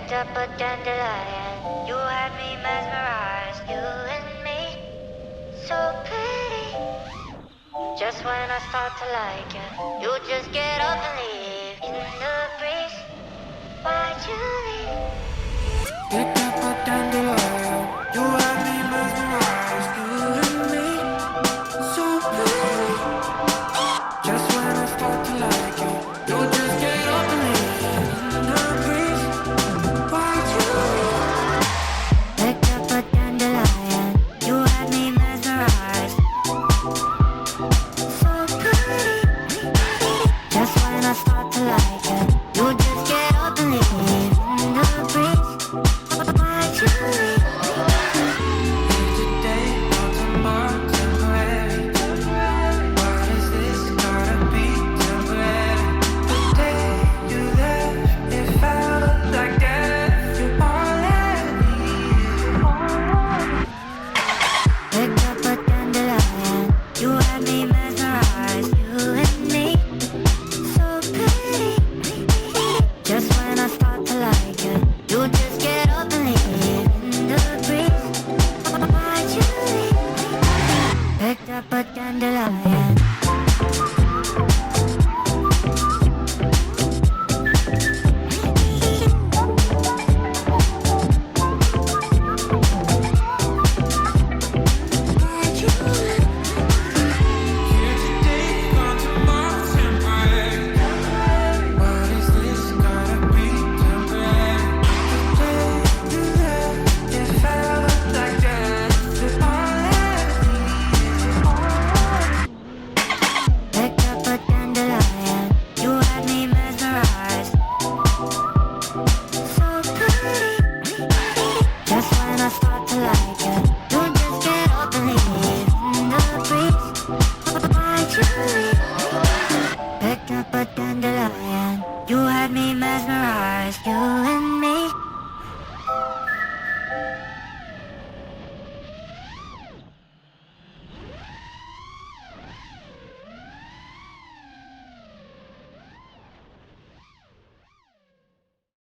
Picked up a dandelion, you had me mesmerized, you and me, so pretty. Just when I start to like you, you just get up and leave in the breeze. Why'd you leave? Picked up a dandelion, you had me mesmerized, you and me, so pretty. Just when I start to like you, you just get up and leave in the breeze. Why'd you leave? Picked up a dandelion, you had me mesmerized, so pretty. Just when I start to like you, you just get up and leave in the breeze. Why'd you leave? Today or tomorrow, temporary. Why does this gotta be temporary? The day you left, it felt like death. You're all I need. Picked up a dandelion, you had me mesmerized, you and me, so pretty. Just when I start to like you, you just get up and leave in the breeze. Why'd you leave? Picked up a dandelion. Why'd you leave? Here today, gone tomorrow, temporary. Why does this gotta be temporary? The day you left, it felt like death. You're all I need. Picked up a dandelion, you had me mesmerized, so pretty. Just when I start to like you, you just get up and leave in the breeze. Why'd you leave? Picked up a dandelion, you had me mesmerized, you and me,